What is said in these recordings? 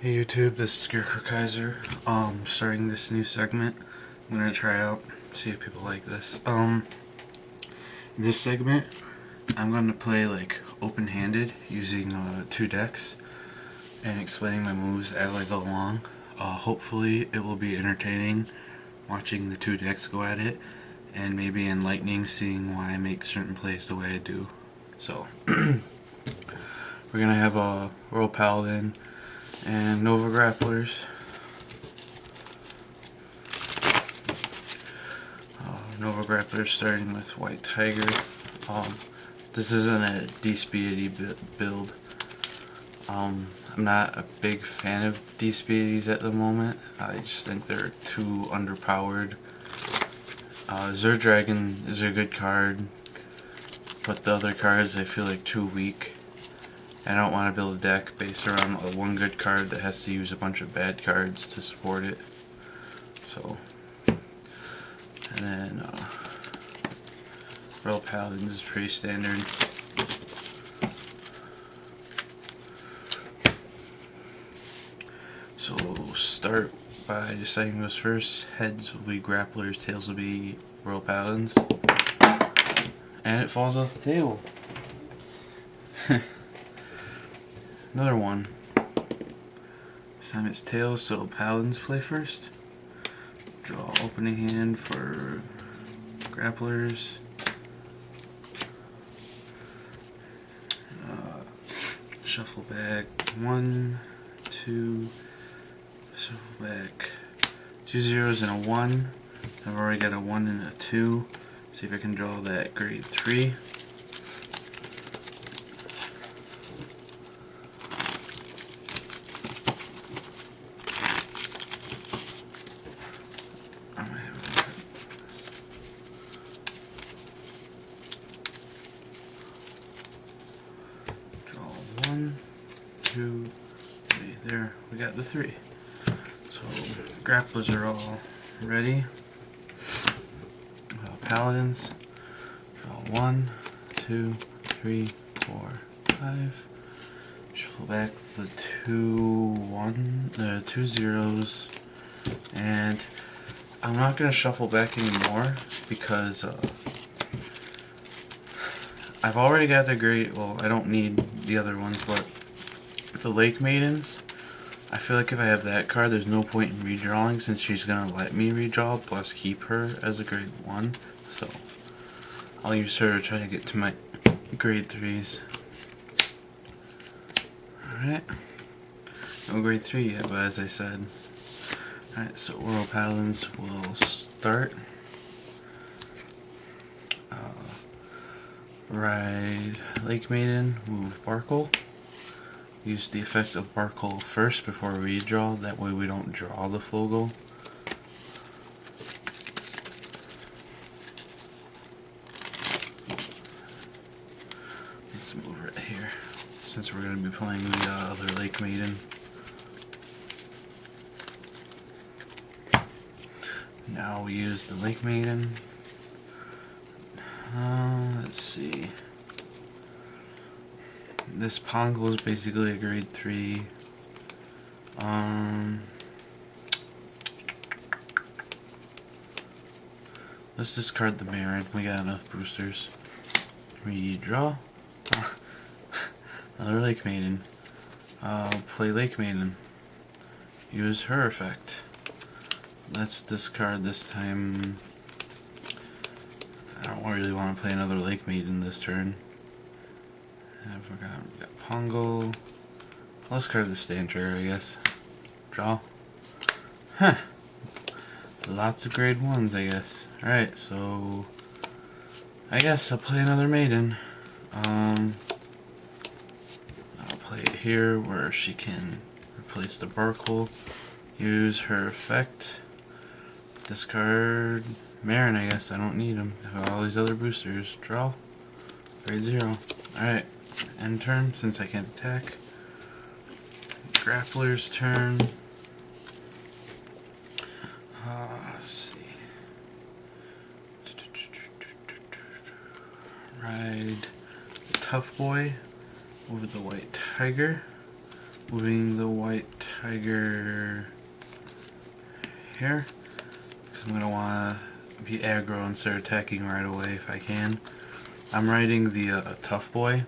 Hey YouTube, this is Scarecrow Kaiser. Starting this new segment. I'm gonna try out, see if people like this. In this segment, I'm gonna play like open-handed using 2 decks and explaining my moves as I go along. Hopefully, it will be entertaining watching the 2 decks go at it, and maybe enlightening seeing why I make certain plays the way I do. So, we're gonna have a World Paladin and Nova Grapplers. Nova Grapplers starting with White Tiger. This isn't a D-speedy build. I'm not a big fan of D-speedies at the moment. I just think they're too underpowered. Dragon is a good card, but the other cards I feel like too weak. I don't want to build a deck based around one good card that has to use a bunch of bad cards to support it. So, and then Royal Paladins is pretty standard. So we'll start by deciding who goes first. Heads will be Grapplers, tails will be Royal Paladins. And it falls off the table. Another one. This time it's tails, so Paladins play first. Draw opening hand for Grapplers. Shuffle back 1, 2. Shuffle back 2 zeros and a 1. I've already got a 1 and a 2. See if I can draw that grade 3. Draw 1, 2, 3. There, we got the 3. So Grapplers are all ready. Paladins. Draw 1, 2, 3, 4, 5. Shuffle back the 2 zeros, and I'm not gonna shuffle back anymore because I've already got the great. Well, I don't need the other ones, but the Lake Maidens. I feel like if I have that card, there's no point in redrawing since she's gonna let me redraw plus keep her as a grade 1. So I'll use her to try to get to my grade 3s. Alright. No grade 3 yet, but as I said. Alright, so World Paladins will start. Ride Lake Maiden, move Barkle. Use the effect of Barkle first before we redraw, that way we don't draw the Flogel. Let's move right here, since we're going to be playing the other Lake Maiden. Now we use the Lake Maiden. Let's see. This Pongle is basically a grade 3. Let's discard the Marin. We got enough boosters. Redraw. Another Lake Maiden. Play Lake Maiden. Use her effect. Let's discard this time. I don't really want to play another Lake Maiden this turn. I forgot, we got Pongo. Let's card the stand trigger, I guess. Draw. Huh. Lots of grade 1s, I guess. Alright, so I guess I'll play another Maiden. I'll play it here where she can replace the Barkle. Use her effect. Discard Marin, I guess. I don't need them. I have all these other boosters. Draw. Grade 0. Alright. End turn, since I can't attack. Grappler's turn. Let's see. Ride the Tough Boy over the White Tiger. moving the white tiger here, because I'm going to want to be aggro and start attacking right away if I can. I'm riding the Tough Boy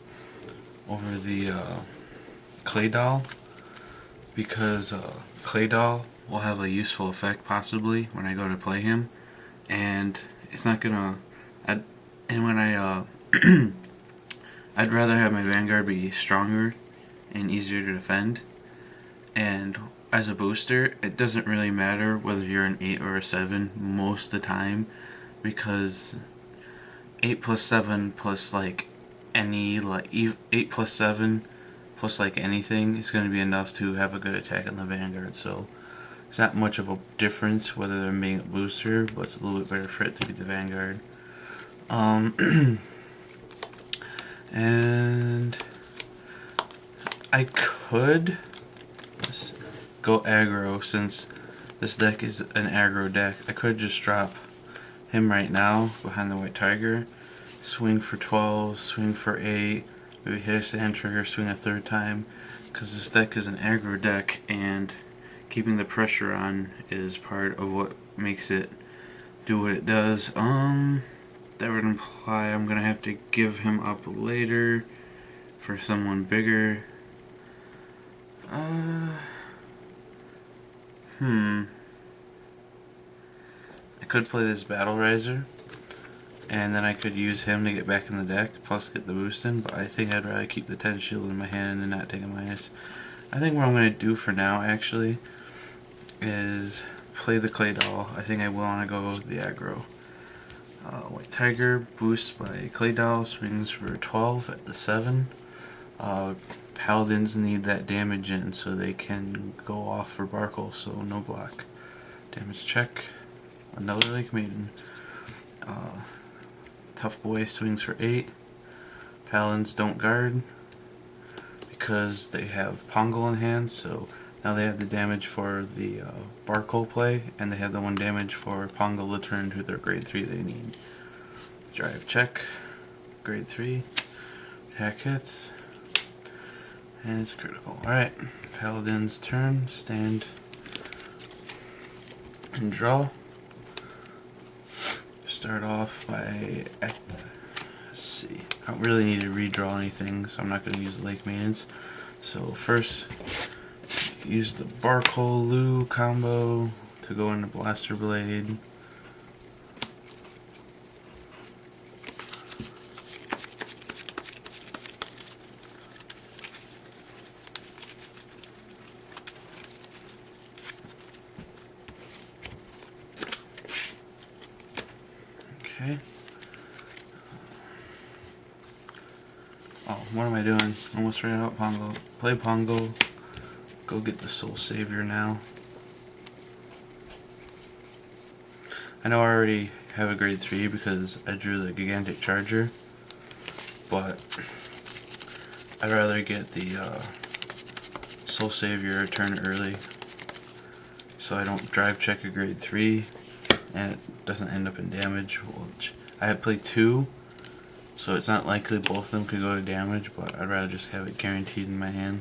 over the Clay Doll, because Clay Doll will have a useful effect possibly when I go to play him, and it's not gonna. And when I I'd rather have my Vanguard be stronger and easier to defend, and as a booster it doesn't really matter whether you're an 8 or a 7 most of the time, because 8 plus 7 plus like any 8 plus 7 plus like anything is going to be enough to have a good attack on the Vanguard. So it's not much of a difference whether they're being a booster, but it's a little bit better for it to be the Vanguard. And I could go aggro, since this deck is an aggro deck. I could just drop him right now behind the white tiger, swing for 12, swing for 8, maybe hit a sand trigger, swing a third time, because this deck is an aggro deck, and keeping the pressure on is part of what makes it do what it does. That would imply I'm gonna have to give him up later for someone bigger. I could play this Battle Riser, and then I could use him to get back in the deck, plus get the boost in, but I think I'd rather keep the 10 shield in my hand and not take a minus. I think what I'm going to do for now, actually, is play the Clay Doll. I think I will want to go with the aggro. White Tiger, boost by Clay Doll, swings for 12 at the 7. Paladins need that damage in so they can go off for Barkle, so no block. Damage check. Another Lake Maiden. Tough Boy swings for 8. Paladins don't guard because they have Pongal in hand, so now they have the damage for the Barkle play, and they have the 1 damage for Pongal to turn to their grade 3 they need. Drive check. Grade 3. Attack hits. And it's critical. Alright, Paladin's turn. Stand and draw. Start off by, let's see, I don't really need to redraw anything, so I'm not going to use the Lake Maidens. So first, use the Barkle Lu combo to go into Blaster Blade. Okay. Oh, what am I doing? Almost ran out Pongo. Play Pongo. Go get the Soul Savior now. I know I already have a grade 3 because I drew the Gigantic Charger, but I'd rather get the Soul Savior a turn early so I don't drive check a grade 3 and it doesn't end up in damage, which I have played 2, so it's not likely both of them could go to damage, but I'd rather just have it guaranteed in my hand.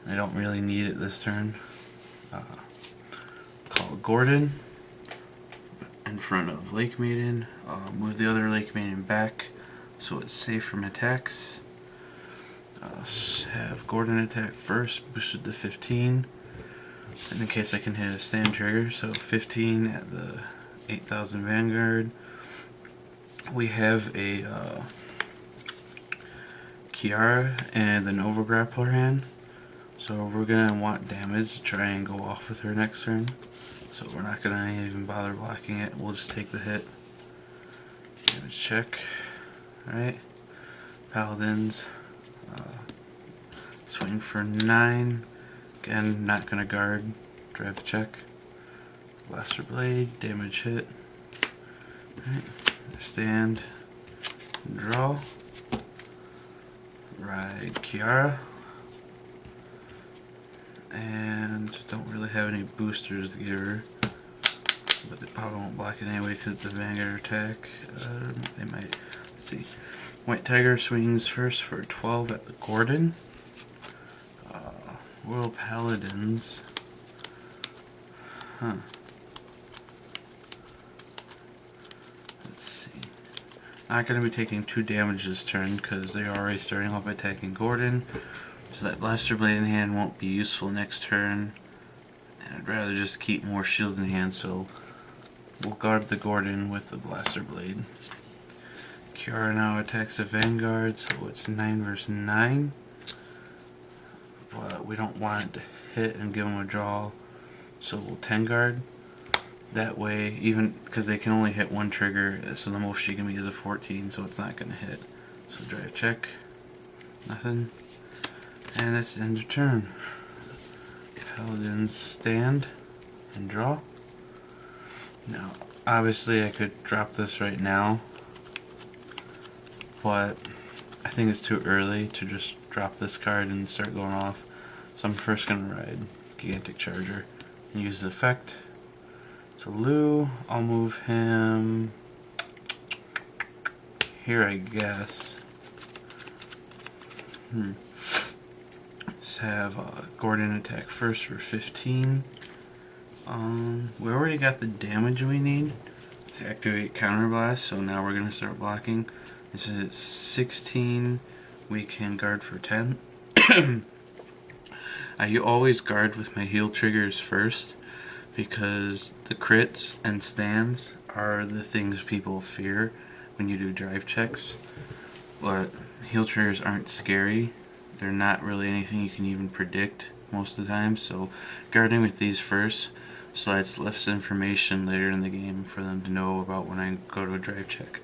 I don't really need it this turn. Call Gordon in front of Lake Maiden. Move the other Lake Maiden back so it's safe from attacks. Have Gordon attack first, boosted to 15. In case I can hit a stand trigger, so 15 at the 8000 Vanguard. We have a Kiara and the Nova Grappler hand, so we're gonna want damage to try and go off with her next turn. So we're not gonna even bother blocking it. We'll just take the hit. Damage check. Alright. Paladins. Swing for 9. Again, not gonna guard. Drive check. Blaster Blade. Damage hit. Alright. Stand. Draw. Ride Kiara. And don't really have any boosters to give her. But they probably won't block it anyway because it's a Vanguard attack. They might. Let's see. White Tiger swings first for 12 at the Gordon. Royal Paladins. Huh. Let's see. Not going to be taking 2 damage this turn because they're already starting off attacking Gordon. So that Blaster Blade in hand won't be useful next turn. And I'd rather just keep more shield in hand, so we'll guard the Gordon with the Blaster Blade. Kiara now attacks a Vanguard, so it's 9 versus 9. But we don't want it to hit and give him a draw, so we'll 10 guard. That way, even because they can only hit 1 trigger, so the most she can be is a 14, so it's not going to hit. So drive check. Nothing. And that's the end of turn. Paladins stand and draw. Now, obviously I could drop this right now, but I think it's too early to just drop this card and start going off. So I'm first going to ride Gigantic Charger and use the effect. To Lou, I'll move him here, I guess. Let's have Gordon attack first for 15. We already got the damage we need to activate Counterblast, so now we're going to start blocking. This is at 16. We can guard for 10. I always guard with my heal triggers first, because the crits and stands are the things people fear when you do drive checks. But heal triggers aren't scary. They're not really anything you can even predict most of the time, so guarding with these first so that's less information later in the game for them to know about when I go to a drive check.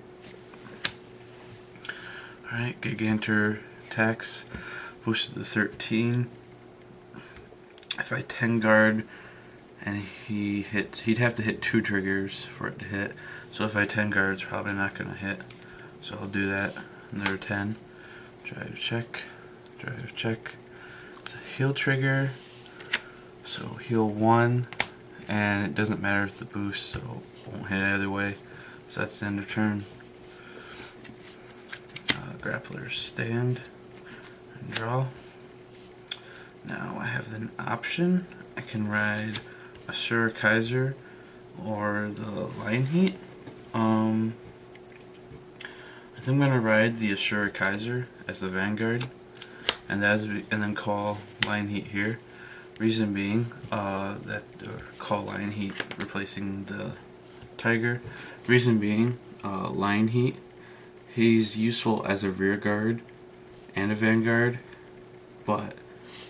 Alright, Gigantor attacks, boosted to 13. If I 10 guard and he hits, he'd have to hit 2 triggers for it to hit. So if I 10 guard, it's probably not going to hit. So I'll do that. Another 10. Drive check. Drive check. It's a heal trigger. So heal 1. And it doesn't matter if the boost, so it won't hit either way. So that's the end of turn. Grappler stand and draw. Now I have an option. I can ride Asura Kaiser or the Line Heat. I think I'm gonna ride the Asura Kaiser as the Vanguard, and then call Line Heat here. Reason being, call Line Heat replacing the Tiger. Reason being, Line Heat, he's useful as a rear guard and a Vanguard, but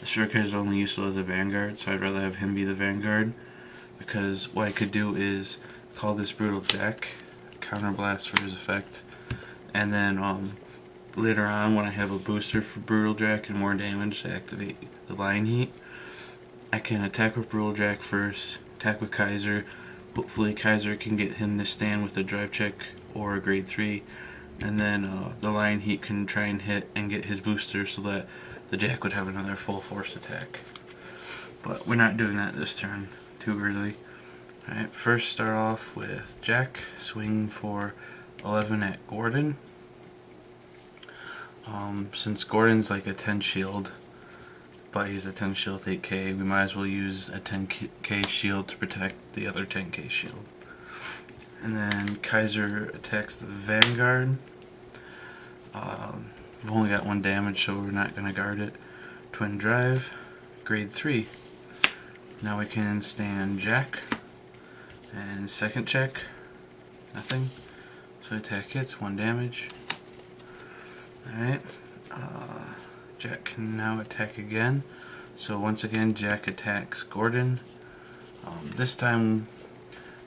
Asura Kaiser is only useful as a Vanguard, so I'd rather have him be the Vanguard, because what I could do is call this Brutal Jack, Counterblast for his effect, and then later on when I have a booster for Brutal Jack and more damage to activate the Line Heat, I can attack with Brutal Jack first, attack with Kaiser. Hopefully Kaiser can get him to stand with a drive check or a grade 3, and then the Line Heat can try and hit and get his booster so that the Jack would have another full force attack. But we're not doing that this turn, too early. Alright, first start off with Jack, swing for 11 at Gordon. Since Gordon's like a 10 shield, but he's a 10 shield 8k, we might as well use a 10k shield to protect the other 10k shield. And then Kaiser attacks the Vanguard. We've only got 1 damage, so we're not going to guard it. Twin Drive, grade 3. Now we can stand Jack. And second check, nothing. So attack hits, 1 damage. Alright. Jack can now attack again. So once again, Jack attacks Gordon. This time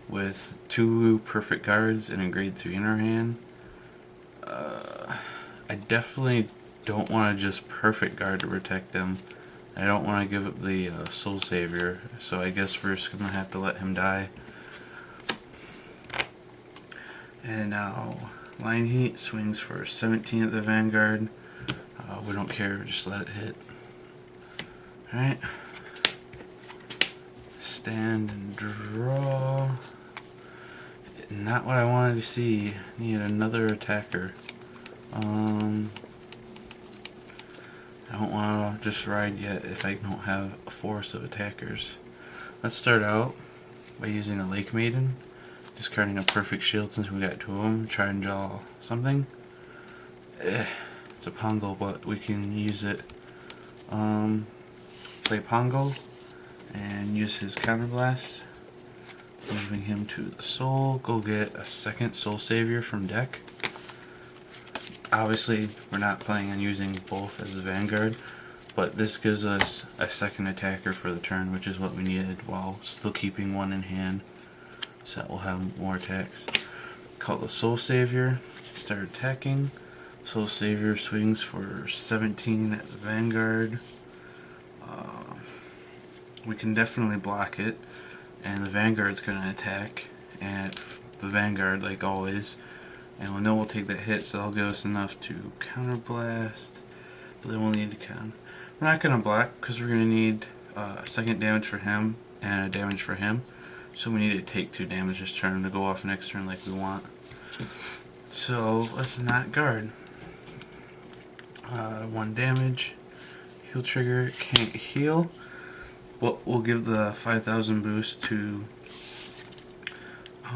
with 2 perfect guards and a grade 3 in her hand. I definitely don't want to just perfect guard to protect them. I don't want to give up the Soul Savior, so I guess we're just going to have to let him die. And now Line Heat swings for 17 at the Vanguard. We don't care, just let it hit. Alright. Stand and draw. Not what I wanted to see. Need another attacker. I don't want to just ride yet if I don't have a force of attackers. Let's start out by using a Lake Maiden, discarding a perfect shield since we got two of them, try and draw something. It's a Pongo, but we can use it. Play Pongo and use his counterblast, moving him to the soul. Go get a second soul savior from deck. Obviously we're not planning on using both as the Vanguard, but this gives us a second attacker for the turn, which is what we needed, while still keeping one in hand, so that we'll have more attacks. Call the soul savior, start attacking. Soul savior swings for 17 at the Vanguard. We can definitely block it, and the Vanguard's going to attack at the Vanguard like always, and we'll know we'll take that hit, so that'll give us enough to counterblast, but then we'll need to count. We're not going to block because we're going to need second damage for him and a damage for him, so we need to take 2 damage this turn to go off next turn like we want. So let's not guard. 1 damage. Heal trigger, can't heal. Well, we'll give the 5,000 boost to...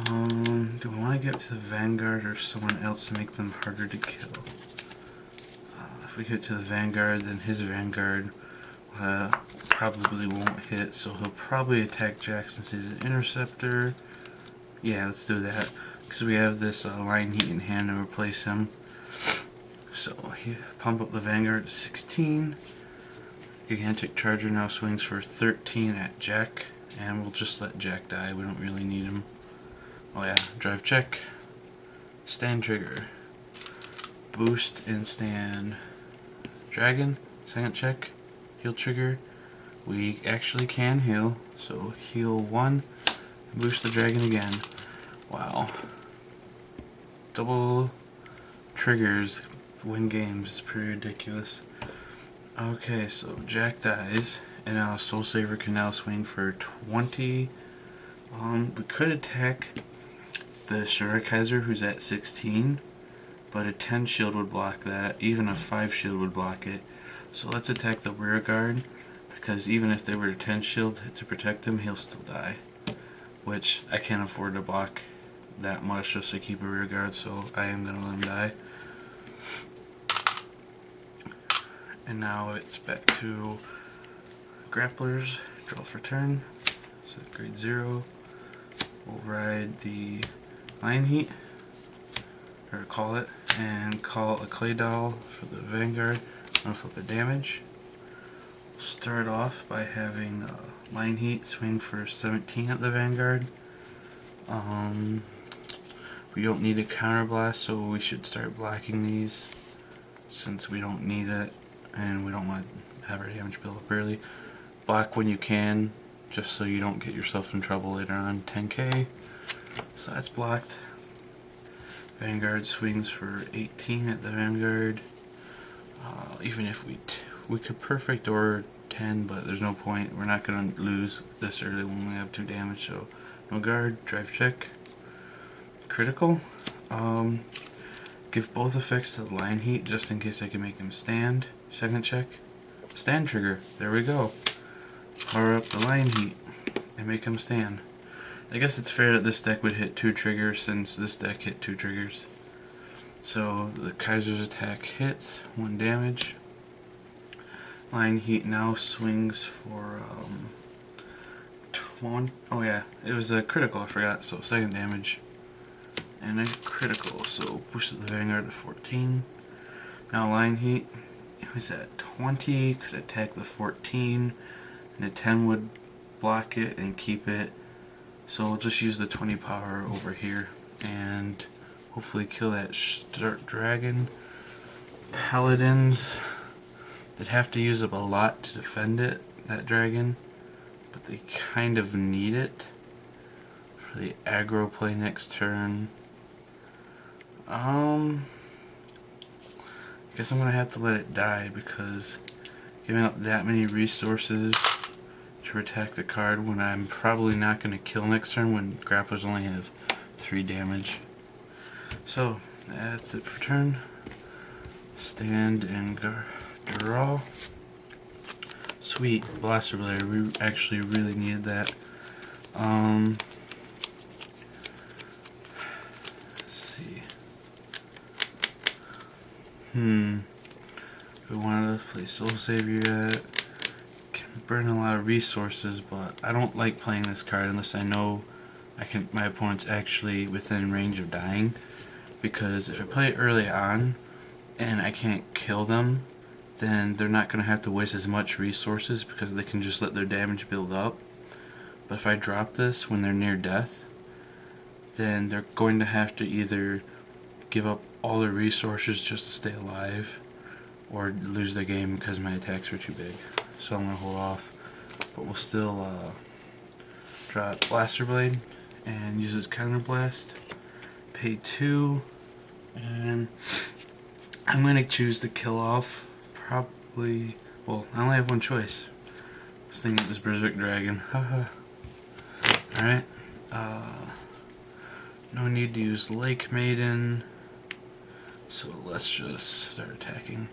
do we want to give it to the Vanguard or someone else to make them harder to kill? If we give it to the Vanguard, then his Vanguard probably won't hit, so he'll probably attack Jack since he's an interceptor. Yeah, let's do that, because we have this line heat in hand to replace him. So he pump up the Vanguard to 16. Gigantic Charger now swings for 13 at Jack, and we'll just let Jack die. We don't really need him. Oh yeah, drive check. Stand trigger. Boost and stand. Dragon, second check. Heal trigger. We actually can heal, so heal 1. Boost the dragon again. Wow. Double triggers win games. It's pretty ridiculous. Okay, so Jack dies, and now Soul Saver can now swing for 20. We could attack the Shurikizer, who's at 16, but a 10 shield would block that. Even a 5 shield would block it. So let's attack the rear guard, because even if they were a 10 shield to protect him, he'll still die. Which I can't afford to block that much just to keep a rear guard, so I am going to let him die. And now it's back to Grapplers, draw for turn, so grade 0. We'll ride the line heat, or call it, and call a clay doll for the Vanguard. I'm going to flip the damage. We'll start off by having line heat swing for 17 at the Vanguard. We don't need a counterblast, so we should start blocking these since we don't need it. And we don't want to have our damage build up early. Block when you can, just so you don't get yourself in trouble later on. 10k. So that's blocked. Vanguard swings for 18 at the Vanguard. Even if we could perfect or 10, but there's no point. We're not going to lose this early when we have 2 damage. So no guard, drive check. Critical. Give both effects to the line heat just in case I can make him stand. Second check. Stand trigger. There we go. Power up the line heat and make him stand. I guess it's fair that this deck would hit 2 triggers since this deck hit 2 triggers. So the Kaiser's attack hits, 1 damage. Line heat now swings for 20. Oh yeah, it was a critical, I forgot. So 2nd damage. And a critical, so push the Vanguard to 14. Now line heat. It was at 20, could attack the 14, and the 10 would block it and keep it. So we'll just use the 20 power over here and hopefully kill that dragon. Paladins that have to use up a lot to defend it, that dragon, but they kind of need it for the aggro play next turn. I guess I'm going to have to let it die because giving up that many resources to attack the card when I'm probably not going to kill next turn when grapplers only have 3 damage. So that's it for turn. Stand and Draw. Sweet. Blaster Blade. We actually really needed that. Let's see. If we wanted to play Soul Savior yet, can burn a lot of resources, but I don't like playing this card unless I know my opponent's actually within range of dying. Because if I play it early on and I can't kill them, then they're not going to have to waste as much resources because they can just let their damage build up. But if I drop this when they're near death, then they're going to have to either give up all their resources just to stay alive, or lose their game because my attacks are too big. So I'm going to hold off, but we'll still drop Blaster Blade and use its Counter Blast. Pay 2, and I'm going to choose to kill off probably, well, I only have one choice. I was thinking it was Berserk Dragon. Haha. Alright, no need to use Lake Maiden, so let's just start attacking.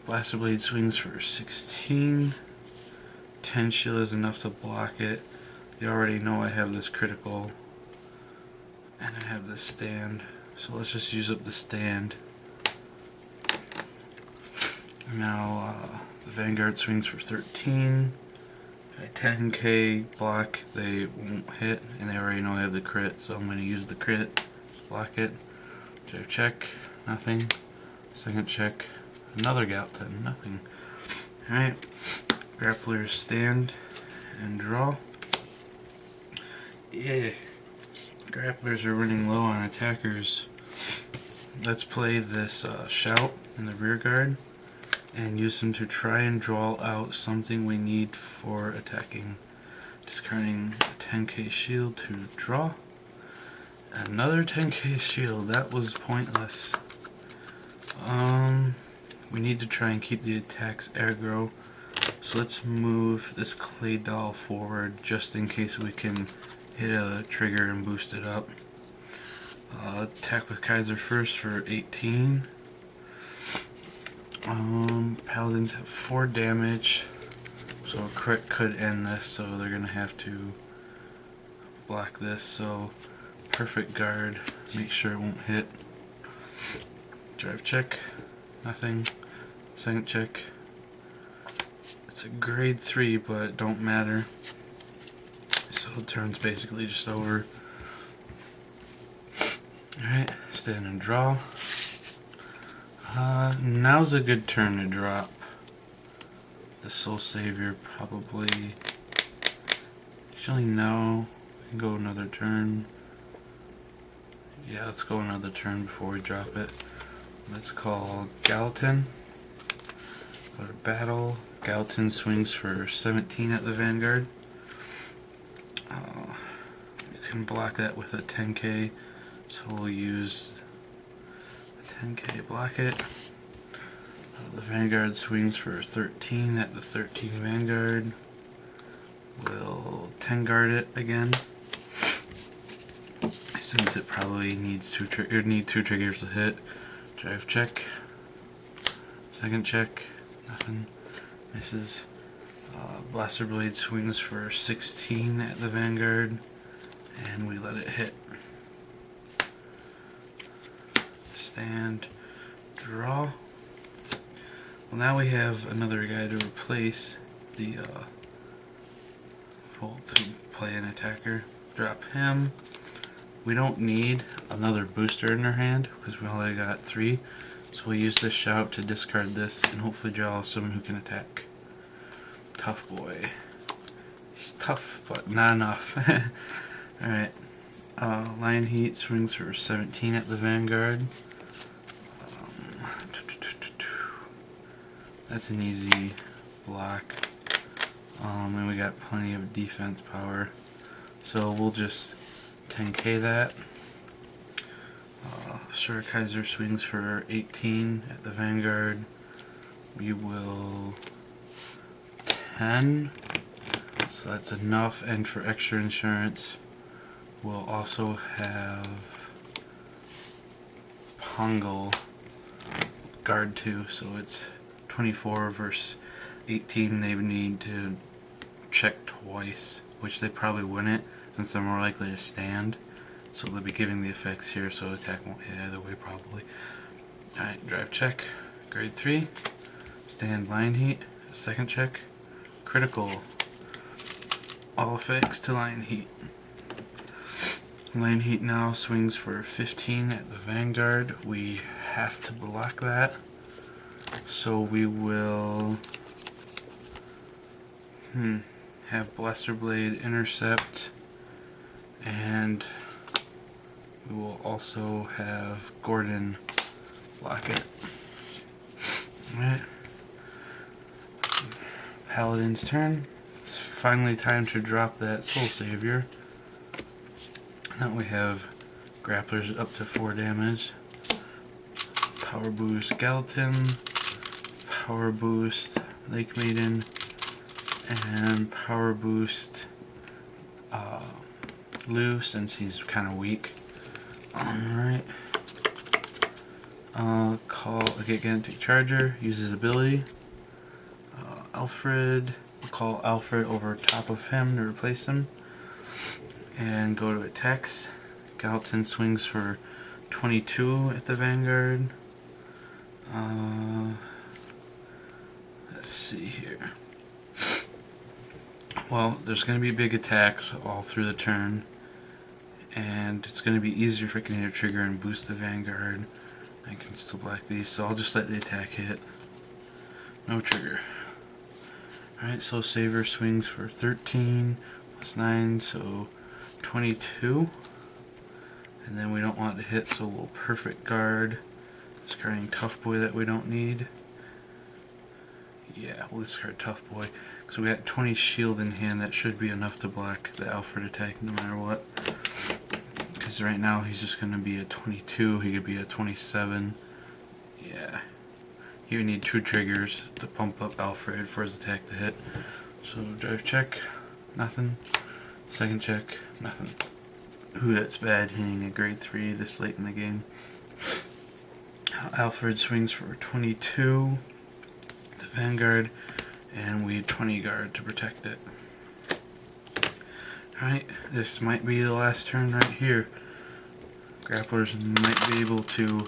Blaster Blade swings for 16. 10 shield is enough to block it. You already know I have this critical, and I have this stand, so let's just use up the stand. Now the Vanguard swings for 13. 10k block, they won't hit, and they already know I have the crit, so I'm going to use the crit, block it. Drive check, nothing. Second check, another Gallatin, nothing. Alright, Grappler stand and draw. Yeah, Grapplers are running low on attackers. Let's play this shout in the rear guard and use them to try and draw out something we need for attacking. Discarding a 10k shield to draw. Another 10k shield, that was pointless. We need to try and keep the attacks aggro. So let's move this clay doll forward just in case we can hit a trigger and boost it up. Attack with Kaiser first for 18. Paladins have 4 damage, so a crit could end this, so they're gonna have to block this. So perfect guard, make sure it won't hit. Drive check, nothing. Second check. It's a grade 3, but it don't matter. So the turn's basically just over. Alright, stand and draw. Now's a good turn to drop the Soul Savior, probably. Actually, no. We can go another turn. Yeah, let's go another turn before we drop it. Let's call Gallatin. Go to battle. Gallatin swings for 17 at the Vanguard. You can block that with a 10k, so we'll use the 10k, block it. The Vanguard swings for 13 at the 13 Vanguard. We'll 10 guard it again, since it probably needs two triggers to hit. Drive check. Second check. Nothing. Misses. Blaster Blade swings for 16 at the Vanguard, and we let it hit. Stand. Draw. Well, now we have another guy to replace the to play an attacker. Drop him. We don't need another booster in our hand because we only got 3, so we'll use this shout to discard this and hopefully draw someone who can attack. Tough boy. He's tough, but not enough. Alright. Lion Heat swings for 17 at the Vanguard. That's an easy block. And we got plenty of defense power. So we'll just 10k that. Sure, Kaiser swings for 18 at the Vanguard. We will 10. So that's enough. And for extra insurance, we'll also have Pongal guard 2. So it's 24 versus 18, they would need to check twice, which they probably wouldn't, since they're more likely to stand. So they'll be giving the effects here, so attack won't hit either way probably. Alright, drive check, grade 3, stand line heat, second check, critical, all effects to line heat. Line heat now swings for 15 at the Vanguard. We have to block that, so we will have Blaster Blade intercept, and we will also have Gordon block it. Alright. Paladin's turn. It's finally time to drop that Soul Savior. Now we have Grapplers up to 4 damage. Power Boost Skeleton. Power Boost Lake Maiden. And Power Boost Lou, since he's kind of weak. Alright. Call a Gigantic Charger, use his ability. Alfred, we'll call Alfred over top of him to replace him. And go to attacks. Gallatin swings for 22 at the Vanguard. Let's see here. Well, there's going to be big attacks all through the turn, and it's going to be easier if I can hit a trigger and boost the Vanguard. I can still block these, so I'll just let the attack hit. No trigger. Alright, so Saver swings for 13 plus 9, so 22. And then we don't want to hit, so we'll Perfect Guard. Discarding Tough Boy that we don't need. Yeah, we'll discard Tough Boy. So we got 20 shield in hand. That should be enough to block the Alfred attack no matter what. Because right now he's just going to be a 22. He could be a 27. Yeah. He would need 2 triggers to pump up Alfred for his attack to hit. So drive check. Nothing. Second check. Nothing. Ooh, that's bad, hitting a grade 3 this late in the game. Alfred swings for 22. The Vanguard. And we 20 guard to protect it. Alright, this might be the last turn right here. Grapplers might be able to,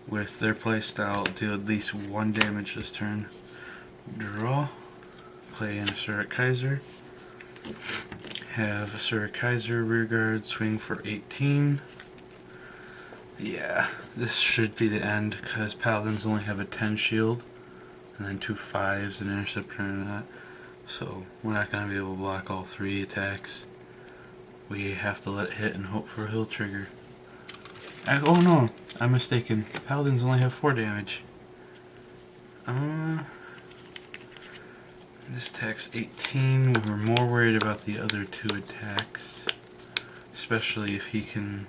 with their playstyle, do at least 1 damage this turn. Draw. Play an Asura Kaiser. Have Asura Kaiser rear guard swing for 18. Yeah, this should be the end because Paladins only have a 10 shield. And then 2 5s, an interceptor and that. So we're not going to be able to block all 3 attacks. We have to let it hit and hope for a heal trigger. Oh no, I'm mistaken. Paladins only have 4 damage. This attack's 18. We were more worried about the other 2 attacks. Especially if he can...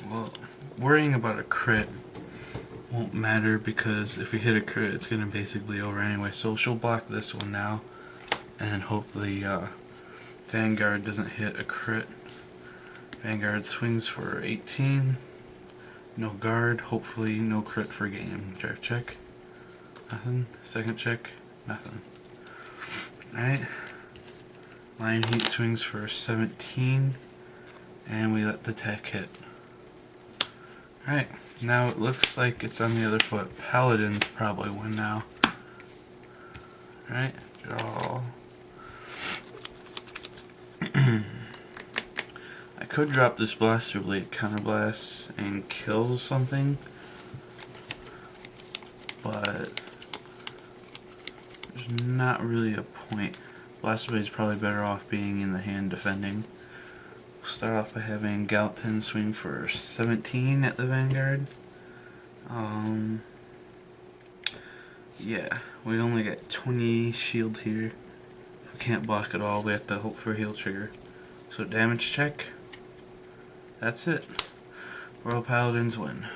Well, worrying about a crit won't matter because if we hit a crit it's going to basically over anyway. So she'll block this one now and then hope the Vanguard doesn't hit a crit. Vanguard swings for 18. No guard. Hopefully no crit for game. Drive check. Nothing. Second check. Nothing. Alright. Lion Heat swings for 17. And we let the tech hit. Alright. Now it looks like it's on the other foot. Paladins probably win now. Alright, draw. I could drop this Blaster Blade counterblast and kill something, but there's not really a point. Blaster Blade's probably better off being in the hand defending. We'll start off by having Gallatin swing for 17 at the Vanguard. Yeah, we only got 20 shield here. If we can't block at all, we have to hope for a heal trigger. So damage check. That's it. Royal Paladins win.